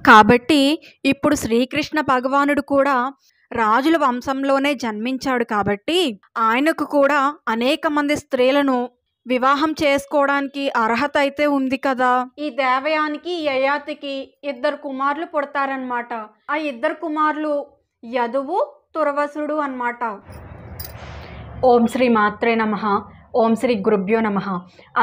కాబట్టి ఇప్పుడు శ్రీకృష్ణ భగవానుడు కూడా రాజుల వంశంలోనే జన్మించాడు కాబట్టి ఆయనకు కూడా అనేక మంది స్త్రీలను వివాహం చేసుకోవడానికి అర్హత అయితే ఉంది కదా. ఈ దేవయానికి యయాతికి ఇద్దరు కుమారులు పుడతారనమాట. ఆ ఇద్దరు కుమారులు యదువు తుర్వసుడు అన్నమాట. ఓం శ్రీ మాత్రే నమః. ఓం శ్రీ గురుభ్యో నమః.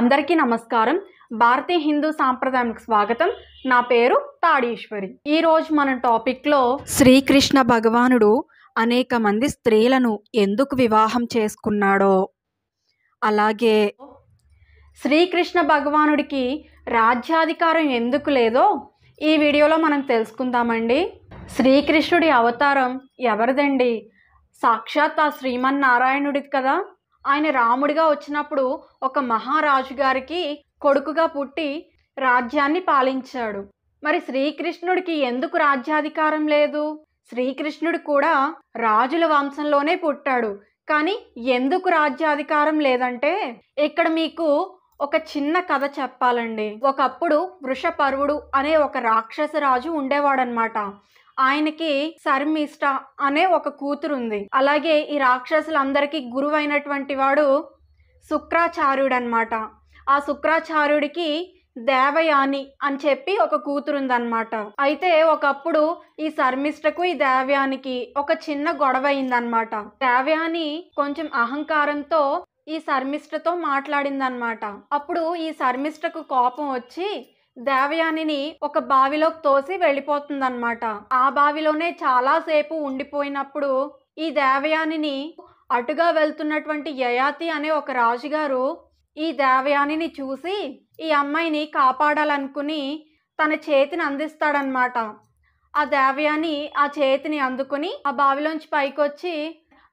అందరికీ నమస్కారం. భారతీయ హిందూ సాంప్రదాయానికి స్వాగతం. నా పేరు తాడీశ్వరి. ఈరోజు మన టాపిక్లో శ్రీకృష్ణ భగవానుడు అనేక మంది స్త్రీలను ఎందుకు వివాహం చేసుకున్నాడో, అలాగే శ్రీకృష్ణ భగవానుడికి రాజ్యాధికారం ఎందుకు లేదో ఈ వీడియోలో మనం తెలుసుకుందామండి. శ్రీకృష్ణుడి అవతారం ఎవరిదండి? సాక్షాత్ ఆ శ్రీమన్నారాయణుడిది కదా. ఆయన రాముడిగా వచ్చినప్పుడు ఒక మహారాజు గారికి కొడుకుగా పుట్టి రాజ్యాన్ని పాలించాడు. మరి శ్రీకృష్ణుడికి ఎందుకు రాజ్యాధికారం లేదు? శ్రీకృష్ణుడు కూడా రాజుల వంశంలోనే పుట్టాడు, కానీ ఎందుకు రాజ్యాధికారం లేదంటే ఇక్కడ మీకు ఒక చిన్న కథ చెప్పాలండి. ఒకప్పుడు వృషపర్వుడు అనే ఒక రాక్షస రాజు ఉండేవాడనమాట. ఆయనకి శర్మిష్ఠ అనే ఒక కూతురు ఉంది. అలాగే ఈ రాక్షసులందరికీ గురువైనటువంటి వాడు శుక్రాచార్యుడు అనమాట. ఆ శుక్రాచార్యుడికి దేవయాని అని చెప్పి ఒక కూతురు ఉందన్నమాట. అయితే ఒకప్పుడు ఈ శర్మిష్ఠకు ఈ దేవయానికి ఒక చిన్న గొడవ అయిందనమాట. దేవయాని కొంచెం అహంకారంతో ఈ శర్మిష్ఠతో మాట్లాడిందనమాట. అప్పుడు ఈ శర్మిష్ఠకు కోపం వచ్చి దేవయానిని ఒక బావిలోకి తోసి వెళ్ళిపోతుందన్నమాట. ఆ బావిలోనే చాలాసేపు ఉండిపోయినప్పుడు ఈ దేవయానిని అటుగా వెళ్తున్నటువంటి యయాతి అనే ఒక రాజుగారు ఈ దేవయానిని చూసి ఈ అమ్మాయిని కాపాడాలనుకుని తన చేతిని అందిస్తాడనమాట. ఆ దేవయాని ఆ చేతిని అందుకుని ఆ బావిలోంచి పైకొచ్చి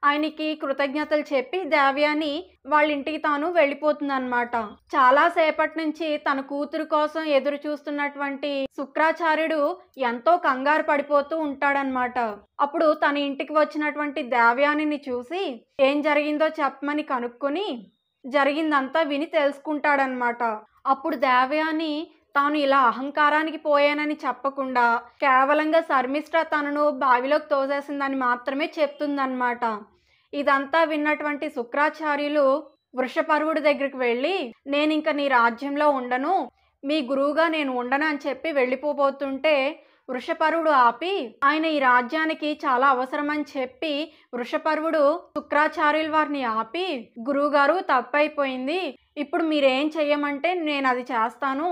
ఆయనకి కృతజ్ఞతలు చెప్పి దేవయాని వాళ్ళ ఇంటికి తాను వెళ్ళిపోతుందన్నమాట. చాలాసేపటి నుంచి తన కూతురు కోసం ఎదురు చూస్తున్నటువంటి శుక్రాచార్యుడు ఎంతో కంగారు పడిపోతూ ఉంటాడనమాట. అప్పుడు తన ఇంటికి వచ్చినటువంటి దేవయానిని చూసి ఏం జరిగిందో చెప్పమని కనుక్కొని జరిగిందంతా విని తెలుసుకుంటాడనమాట. అప్పుడు దేవయాని తాను ఇలా అహంకారానికి పోయానని చెప్పకుండా కేవలంగా శర్మిష్ఠ తనను బావిలోకి తోసేసిందని మాత్రమే చెప్తుందన్నమాట. ఇదంతా విన్నటువంటి శుక్రాచార్యులు వృషపర్వుడి దగ్గరికి వెళ్ళి నేను ఇంకా నీ రాజ్యంలో ఉండను, మీ గురువుగా నేను ఉండను అని చెప్పి వెళ్ళిపోబోతుంటే వృషపర్వుడు ఆపి ఆయన ఈ రాజ్యానికి చాలా అవసరమని చెప్పి వృషపర్వుడు శుక్రాచార్యుల వారిని ఆపి గురువుగారు తప్పైపోయింది, ఇప్పుడు మీరేం చెయ్యమంటే నేను అది చేస్తాను,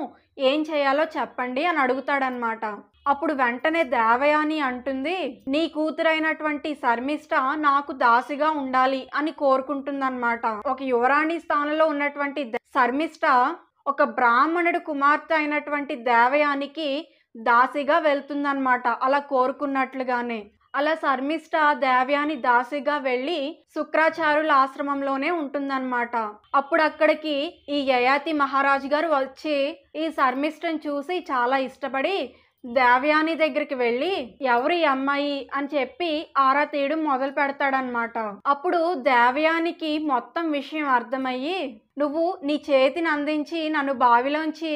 ఏం చేయాలో చెప్పండి అని అడుగుతాడనమాట. అప్పుడు వెంటనే దేవయాని అంటుంది నీ కూతురైనటువంటి శర్మిష్ఠ నాకు దాసిగా ఉండాలి అని కోరుకుంటుందన్నమాట. ఒక యువరాణి స్థానంలో ఉన్నటువంటి శర్మిష్ఠ ఒక బ్రాహ్మణుడు కుమార్తె అయినటువంటి దేవయానికి దాసిగా వెళ్తుందన్నమాట, అలా కోరుకున్నట్లుగానే. అలా శర్మిష్ఠ దేవయాని దాసిగా వెళ్ళి శుక్రాచార్యుల ఆశ్రమంలోనే ఉంటుందన్నమాట. అప్పుడు అక్కడికి ఈ యయాతి మహారాజు గారు వచ్చి ఈ శర్మిష్ఠను చూసి చాలా ఇష్టపడి దేవయాని దగ్గరికి వెళ్ళి ఎవరు ఈ అమ్మాయి అని చెప్పి ఆరా తీయడం మొదలు పెడతాడనమాట. అప్పుడు దేవయానికి మొత్తం విషయం అర్థమయ్యి నువ్వు నీ చేతిని అందించి నన్ను బావిలోంచి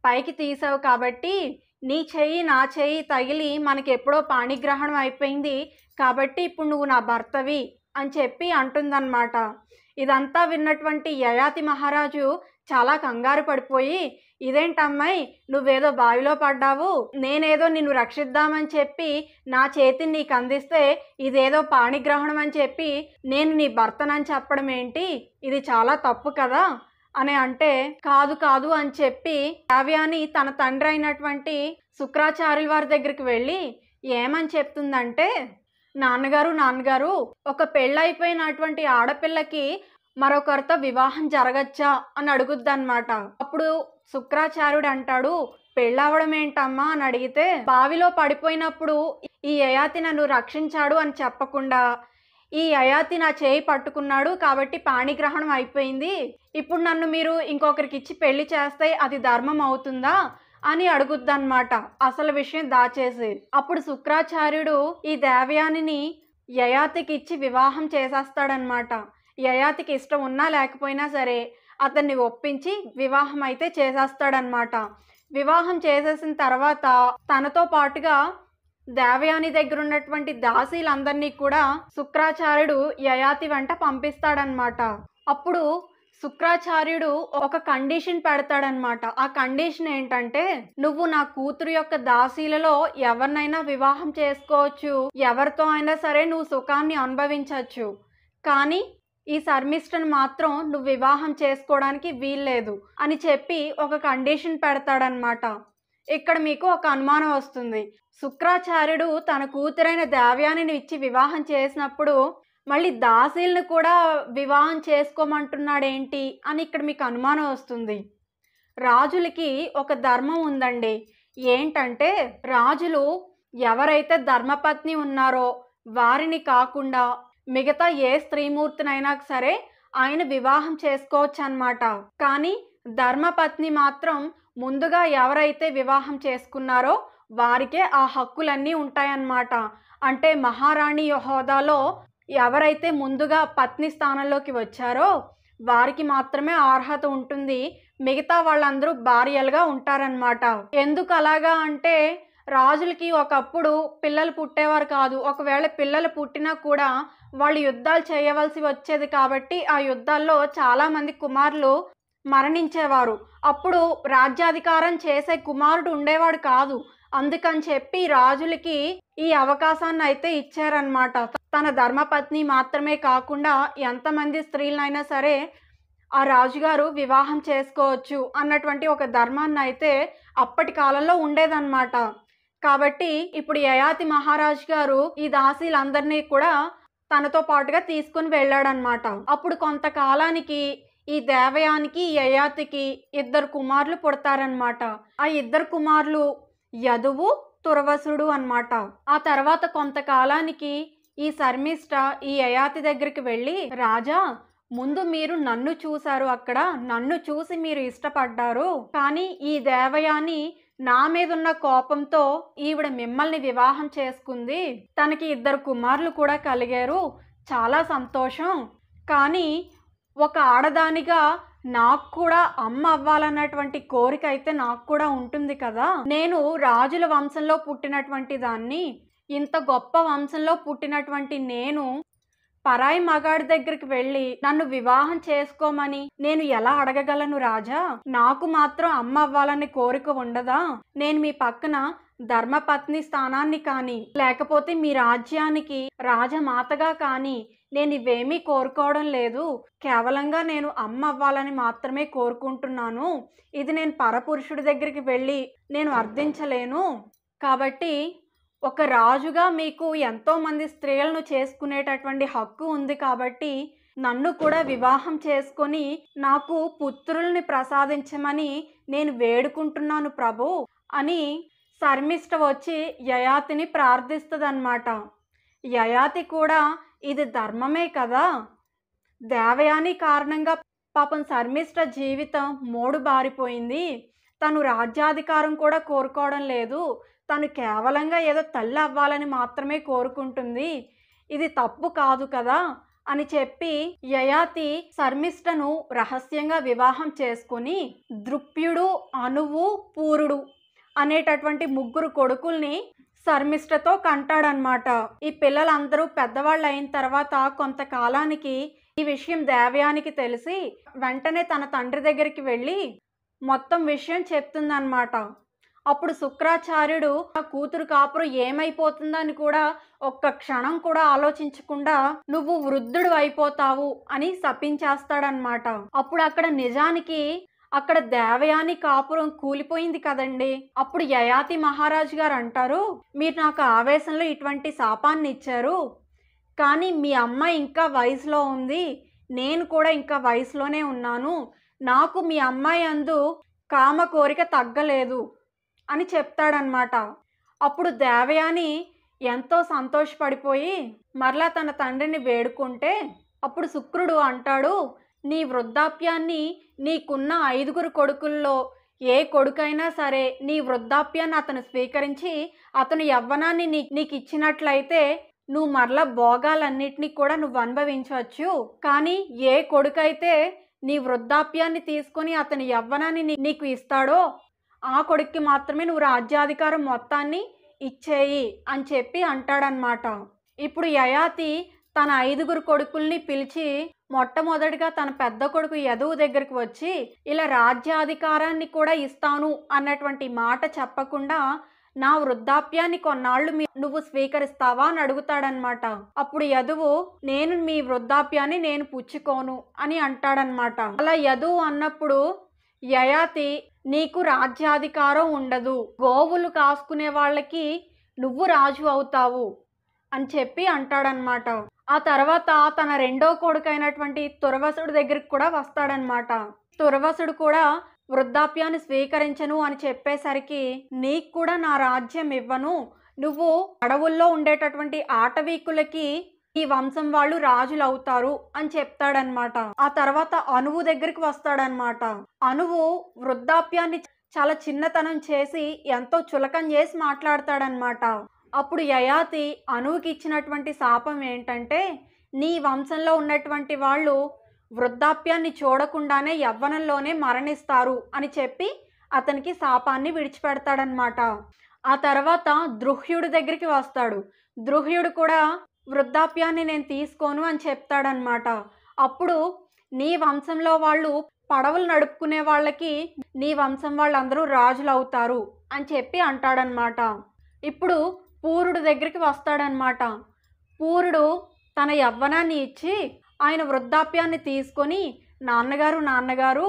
పైకి తీసావు కాబట్టి నీ చెయ్యి నా చెయ్యి తగిలి మనకి ఎప్పుడో పాణిగ్రహణం అయిపోయింది కాబట్టి ఇప్పుడు నువ్వు నా భర్తవి అని చెప్పి అంటుందన్నమాట. ఇదంతా విన్నటువంటి యయాతి మహారాజు చాలా కంగారు పడిపోయి ఇదేంటమ్మాయి నువ్వేదో బావిలో పడ్డావు, నేనేదో నిన్ను రక్షిద్దామని చెప్పి నా చేతిని నీకు అందిస్తే ఇదేదో పాణిగ్రహణం అని చెప్పి నేను నీ భర్తనని చెప్పడం ఏంటి, ఇది చాలా తప్పు కదా అని అంటే కాదు కాదు అని చెప్పి దేవయాని తన తండ్రి అయినటువంటి శుక్రాచార్యుల వారి దగ్గరికి వెళ్ళి ఏమని చెప్తుందంటే నాన్నగారు ఒక పెళ్ళైపోయినటువంటి ఆడపిల్లకి మరొకరితో వివాహం జరగచ్చా అని అడుగుద్దన్నమాట. అప్పుడు శుక్రాచార్యుడు అంటాడు పెళ్ళవడం ఏంటమ్మా అని అడిగితే బావిలో పడిపోయినప్పుడు ఈ యయాతి నన్ను రక్షించాడు అని చెప్పకుండా ఈ యయాతి నా చేయి పట్టుకున్నాడు కాబట్టి పాణిగ్రహణం అయిపోయింది, ఇప్పుడు నన్ను మీరు ఇంకొకరికి ఇచ్చి పెళ్లి చేస్తే అది ధర్మం అవుతుందా అని అడుగుద్దన్నమాట, అసలు విషయం దాచేసి. అప్పుడు శుక్రాచార్యుడు ఈ దేవయానిని యయాతికి ఇచ్చి వివాహం చేసేస్తాడనమాట. యయాతికి ఇష్టం ఉన్నా లేకపోయినా సరే అతన్ని ఒప్పించి వివాహం అయితే చేసేస్తాడనమాట. వివాహం చేసేసిన తర్వాత తనతో పాటుగా దేవయాని దగ్గర ఉన్నటువంటి దాసీలందరినీ కూడా శుక్రాచార్యుడు యయాతి వెంట పంపిస్తాడనమాట. అప్పుడు శుక్రాచార్యుడు ఒక కండిషన్ పెడతాడనమాట. ఆ కండిషన్ ఏంటంటే, నువ్వు నా కూతురు యొక్క దాసీలలో ఎవరినైనా వివాహం చేసుకోవచ్చు, ఎవరితో అయినా సరే నువ్వు సుఖాన్ని అనుభవించవచ్చు, కానీ ఈ శర్మిష్ఠను మాత్రం నువ్వు వివాహం చేసుకోవడానికి వీల్లేదు అని చెప్పి ఒక కండిషన్ పెడతాడనమాట. ఇక్కడ మీకు ఒక అనుమానం వస్తుంది. శుక్రాచార్యుడు తన కూతురైన దేవయానిని ఇచ్చి వివాహం చేసినప్పుడు మళ్ళీ దాసీలను కూడా వివాహం చేసుకోమంటున్నాడేంటి అని ఇక్కడ మీకు అనుమానం వస్తుంది. రాజులకి ఒక ధర్మం ఉందండి. ఏంటంటే, రాజులు ఎవరైతే ధర్మపత్ని ఉన్నారో వారిని కాకుండా మిగతా ఏ స్త్రీమూర్తినైనా సరే ఆయన వివాహం చేసుకోవచ్చు అన్నమాట. కానీ ధర్మపత్ని మాత్రం ముందుగా ఎవరైతే వివాహం చేసుకున్నారో వారికే ఆ హక్కులన్నీ ఉంటాయన్నమాట. అంటే మహారాణి హోదాలో ఎవరైతే ముందుగా పత్ని స్థానంలోకి వచ్చారో వారికి మాత్రమే అర్హత ఉంటుంది. మిగతా వాళ్ళందరూ భార్యలుగా ఉంటారన్నమాట. ఎందుకు అలాగా అంటే, రాజులకి ఒకప్పుడు పిల్లలు పుట్టేవారు కాదు. ఒకవేళ పిల్లలు పుట్టినా కూడా వాళ్ళు యుద్ధాలు చేయవలసి వచ్చేది కాబట్టి ఆ యుద్ధాల్లో చాలామంది కుమారులు మరణించేవారు. అప్పుడు రాజ్యాధికారం చేసే కుమారుడు ఉండేవాడు కాదు. అందుకని చెప్పి రాజులకి ఈ అవకాశాన్ని అయితే ఇచ్చారనమాట. తన ధర్మపత్ని మాత్రమే కాకుండా ఎంతమంది స్త్రీలనైనా సరే ఆ రాజుగారు వివాహం చేసుకోవచ్చు అన్నటువంటి ఒక ధర్మాన్ని అయితే అప్పటి కాలంలో ఉండేదన్నమాట. కాబట్టి ఇప్పుడు యయాతి మహారాజు గారు ఈ దాసీలందరినీ కూడా తనతో పాటుగా తీసుకుని వెళ్ళాడనమాట. అప్పుడు కొంతకాలానికి ఈ దేవయానికి యయాతికి 2 కుమారులు పుడతారనమాట. ఆ 2 కుమారులు యదువు, తుర్వసుడు అన్నమాట. ఆ తర్వాత కొంతకాలానికి ఈ శర్మిష్ఠ ఈ యయాతి దగ్గరికి వెళ్ళి, రాజా, ముందు మీరు నన్ను చూశారు, అక్కడ నన్ను చూసి మీరు ఇష్టపడ్డారు, కానీ ఈ దేవయాని నా మీదున్న కోపంతో ఈవిడ మిమ్మల్ని వివాహం చేసుకుంది. తనకి 2 కుమారులు కూడా కలిగారు, చాలా సంతోషం. కానీ ఒక ఆడదానిగా నాకు కూడా అమ్మ అవ్వాలన్నటువంటి కోరిక అయితే నాకు కూడా ఉంటుంది కదా. నేను రాజుల వంశంలో పుట్టినటువంటి దాన్ని, ఇంత గొప్ప వంశంలో పుట్టినటువంటి నేను పరాయి మగాడి దగ్గరికి వెళ్ళి నన్ను వివాహం చేసుకోమని నేను ఎలా అడగగలను రాజా? నాకు మాత్రం అమ్మ అవ్వాలని కోరిక ఉండదా? నేను మీ పక్కన ధర్మపత్ని స్థానాన్ని కానీ లేకపోతే మీ రాజ్యానికి రాజమాతగా కానీ నేను ఇవేమీ కోరుకోవడం లేదు. కేవలంగా నేను అమ్మ అవ్వాలని మాత్రమే కోరుకుంటున్నాను. ఇది నేను పరపురుషుడి దగ్గరికి వెళ్ళి నేను అర్థించలేను. కాబట్టి ఒక రాజుగా మీకు ఎంతోమంది స్త్రీలను చేసుకునేటటువంటి హక్కు ఉంది. కాబట్టి నన్ను కూడా వివాహం చేసుకొని నాకు పుత్రుల్ని ప్రసాదించమని నేను వేడుకుంటున్నాను ప్రభు అని శర్మిష్ఠ వచ్చి యయాతిని ప్రార్థిస్తుందన్నమాట. యయాతి కూడా ఇది ధర్మమే కదా. దేవయాని కారణంగా పాపం శర్మిష్ఠ జీవితం మోడు బారిపోయింది. తను రాజ్యాధికారం కూడా కోరుకోవడం లేదు. తను కేవలంగా ఏదో తల్లి అవ్వాలని మాత్రమే కోరుకుంటుంది. ఇది తప్పు కాదు కదా అని చెప్పి యయాతి శర్మిష్ఠను రహస్యంగా వివాహం చేసుకుని ద్రుప్యుడు, అనువు, పూరుడు అనేటటువంటి 3 కొడుకుల్ని శర్మిష్ఠతో కంటాడనమాట. ఈ పిల్లలందరూ పెద్దవాళ్ళు అయిన తర్వాత కొంతకాలానికి ఈ విషయం దేవయానికి తెలిసి వెంటనే తన తండ్రి దగ్గరికి వెళ్ళి మొత్తం విషయం చెప్తుందన్నమాట. అప్పుడు శుక్రాచార్యుడు ఆ కూతురు కాపురం ఏమైపోతుందని కూడా ఒక్క క్షణం కూడా ఆలోచించకుండా నువ్వు వృద్ధుడు అయిపోతావు అని శపించేస్తాడనమాట. అప్పుడు అక్కడ నిజానికి అక్కడ దేవయాని కాపురం కూలిపోయింది కదండి. అప్పుడు యయాతి మహారాజు గారు అంటారు, మీరు నాకు ఆవేశంలో ఇటువంటి శాపాన్ని ఇచ్చారు, కానీ మీ అమ్మాయి ఇంకా వయసులో ఉంది, నేను కూడా ఇంకా వయసులోనే ఉన్నాను, నాకు మీ అమ్మాయి అందు కామ కోరిక తగ్గలేదు అని చెప్తాడనమాట. అప్పుడు దేవయాని ఎంతో సంతోషపడిపోయి మరలా తన తండ్రిని వేడుకుంటే అప్పుడు శుక్రుడు అంటాడు, నీ వృద్ధాప్యాన్ని నీకున్న 5 కొడుకుల్లో ఏ కొడుకైనా సరే నీ వృద్ధాప్యాన్ని అతను స్వీకరించి అతను యవ్వనాన్ని నీకు ఇచ్చినట్లయితే నువ్వు మరలా భోగాలన్నిటినీ కూడా నువ్వు అనుభవించవచ్చు. కానీ ఏ కొడుకైతే నీ వృద్ధాప్యాన్ని తీసుకొని అతని యవ్వనాన్ని నీకు ఇస్తాడో ఆ కొడుక్కి మాత్రమే నువ్వు రాజ్యాధికారం మొత్తాన్ని ఇచ్చేయి అని చెప్పి అంటాడనమాట. ఇప్పుడు యయాతి తన 5 కొడుకుల్ని పిలిచి మొట్టమొదటిగా తన పెద్ద కొడుకు యదువు దగ్గరికి వచ్చి ఇలా రాజ్యాధికారాన్ని కూడా ఇస్తాను అన్నటువంటి మాట చెప్పకుండా నా వృద్ధాప్యాన్ని కొన్నాళ్ళు నువ్వు స్వీకరిస్తావా అని అడుగుతాడనమాట. అప్పుడు యదువు నేను మీ వృద్ధాప్యాన్ని నేను పుచ్చుకోను అని అంటాడనమాట. అలా యదువు అన్నప్పుడు యయాతి నీకు రాజ్యాధికారం ఉండదు, గోవులు కాసుకునే వాళ్ళకి నువ్వు రాజు అవుతావు అని చెప్పి అంటాడనమాట. ఆ తర్వాత తన రెండో కొడుకైనటువంటి తుర్వసుడు దగ్గరికి కూడా వస్తాడనమాట. తుర్వసుడు కూడా వృద్ధాప్యాన్ని స్వీకరించను అని చెప్పేసరికి నీకు కూడా నా రాజ్యం ఇవ్వను, నువ్వు అడవుల్లో ఉండేటటువంటి ఆటవీకులకి ఈ వంశం వాళ్ళు రాజులు అవుతారు అని చెప్తాడనమాట. ఆ తర్వాత అనువు దగ్గరికి వస్తాడనమాట. అనువు వృద్ధాప్యాన్ని చాలా చిన్నతనం చేసి ఎంతో చులకం చేసి మాట్లాడతాడనమాట. అప్పుడు యయాతి అనువుకి ఇచ్చినటువంటి శాపం ఏంటంటే నీ వంశంలో ఉన్నటువంటి వాళ్ళు వృద్ధాప్యాన్ని చూడకుండానే యవ్వనంలోనే మరణిస్తారు అని చెప్పి అతనికి శాపాన్ని విడిచిపెడతాడనమాట. ఆ తర్వాత ద్రుహ్యుడి దగ్గరికి వస్తాడు. ద్రుహ్యుడు కూడా వృద్ధాప్యాన్ని నేను తీసుకోను అని చెప్తాడనమాట. అప్పుడు నీ వంశంలో వాళ్ళు పడవలు నడుపుకునే వాళ్ళకి నీ వంశం వాళ్ళందరూ రాజులు అవుతారు అని చెప్పి అంటాడనమాట. ఇప్పుడు పూరుడు దగ్గరికి వస్తాడనమాట. పూరుడు తన యవ్వనాన్ని ఇచ్చి ఆయన వృద్ధాప్యాన్ని తీసుకొని నాన్నగారు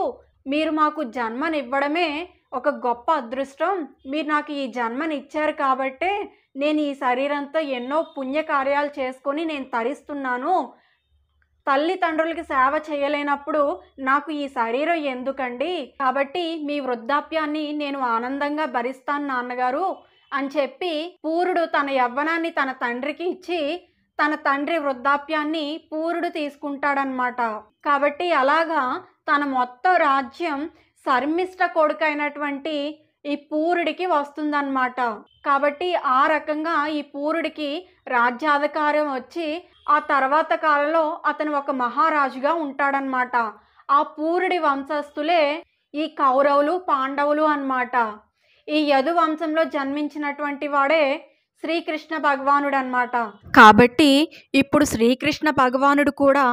మీరు మాకు జన్మనివ్వడమే ఒక గొప్ప అదృష్టం, మీరు నాకు ఈ జన్మని ఇచ్చారు కాబట్టే నేను ఈ శరీరంతో ఎన్నో పుణ్యకార్యాలు చేసుకొని నేను తరిస్తున్నాను, తల్లిదండ్రులకి సేవ చేయలేనప్పుడు నాకు ఈ శరీరం ఎందుకండి, కాబట్టి మీ వృద్ధాప్యాన్ని నేను ఆనందంగా భరిస్తాను నాన్నగారు అని చెప్పి పూరుడు తన యవ్వనాన్ని తన తండ్రికి ఇచ్చి తన తండ్రి వృద్ధాప్యాన్ని పూరుడు తీసుకుంటాడనమాట. కాబట్టి అలాగా తన మొత్తం రాజ్యం శర్మిష్ఠ కొడుకైనటువంటి ఈ పూరుడికి వస్తుందన్నమాట. కాబట్టి ఆ రకంగా ఈ పూరుడికి రాజ్యాధికారం వచ్చి ఆ తర్వాత కాలంలో అతను ఒక మహారాజుగా ఉంటాడనమాట. ఆ పూరుడి వంశస్థులే ఈ కౌరవులు పాండవులు అన్నమాట. ఈ యదు వంశంలో జన్మించినటువంటి వాడే శ్రీకృష్ణ భగవానుడు అన్నమాట. కాబట్టి ఇప్పుడు శ్రీకృష్ణ భగవానుడు కూడా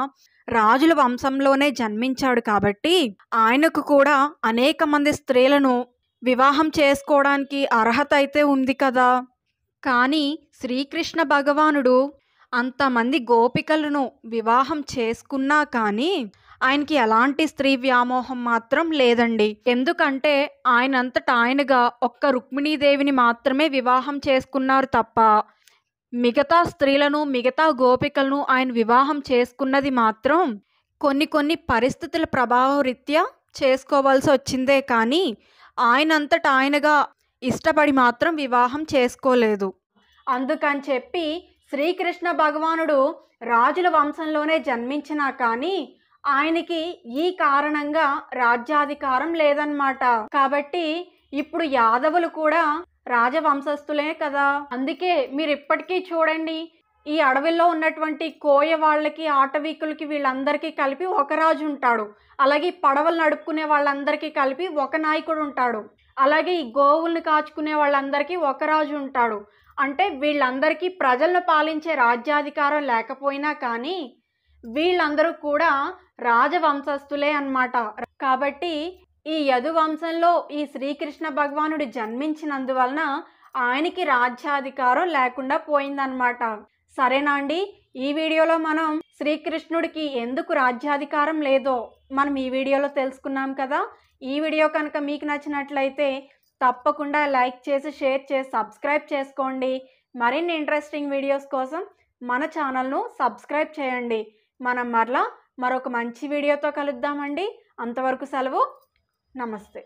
రాజుల వంశంలోనే జన్మించాడు కాబట్టి ఆయనకు కూడా అనేక మంది స్త్రీలను వివాహం చేసుకోవడానికి అర్హత అయితే ఉంది కదా. కానీ శ్రీకృష్ణ భగవానుడు అంతమంది గోపికలను వివాహం చేసుకున్నా కానీ ఆయనకి ఎలాంటి స్త్రీ వ్యామోహం మాత్రం లేదండి. ఎందుకంటే ఆయనంతటా ఆయనగా ఒక్క రుక్మిణీదేవిని మాత్రమే వివాహం చేసుకున్నారు తప్ప మిగతా స్త్రీలను మిగతా గోపికలను ఆయన వివాహం చేసుకున్నది మాత్రం కొన్ని పరిస్థితుల ప్రభావం రీత్యా చేసుకోవాల్సి వచ్చిందే కానీ ఆయనంతటా ఆయనగా ఇష్టపడి మాత్రం వివాహం చేసుకోలేదు. అందుకని చెప్పి శ్రీకృష్ణ భగవానుడు రాజుల వంశంలోనే జన్మించినా కానీ ఆయనకి ఈ కారణంగా రాజ్యాధికారం లేదన్నమాట. కాబట్టి ఇప్పుడు యాదవులు కూడా రాజవంశస్థులే కదా. అందుకే మీరు ఇప్పటికీ చూడండి, ఈ అడవిలో ఉన్నటువంటి కోయ వాళ్ళకి ఆటవీకులకి వీళ్ళందరికీ కలిపి ఒక రాజు ఉంటాడు. అలాగే పడవలు నడుపుకునే వాళ్ళందరికీ కలిపి ఒక నాయకుడు ఉంటాడు. అలాగే ఈ గోవుల్ని కాచుకునే వాళ్ళందరికీ ఒక రాజు ఉంటాడు. అంటే వీళ్ళందరికీ ప్రజలను పాలించే రాజ్యాధికారం లేకపోయినా కానీ వీళ్ళందరూ కూడా రాజవంశస్థులే అన్నమాట. కాబట్టి ఈ యదు వంశంలో ఈ శ్రీకృష్ణ భగవానుడు జన్మించినందువలన ఆయనకి రాజ్యాధికారం లేకుండా పోయిందన్నమాట. సరేనా అండి, ఈ వీడియోలో మనం శ్రీకృష్ణుడికి ఎందుకు రాజ్యాధికారం లేదో మనం ఈ వీడియోలో తెలుసుకున్నాం కదా. ఈ వీడియో కనుక మీకు నచ్చినట్లయితే తప్పకుండా లైక్ చేసి షేర్ చేసి సబ్స్క్రైబ్ చేసుకోండి. మరిన్ని ఇంట్రెస్టింగ్ వీడియోస్ కోసం మన ఛానల్ను సబ్స్క్రైబ్ చేయండి. మనం మరలా మరొక మంచి వీడియోతో కలుద్దామండి. అంతవరకు సెలవు. నమస్తే.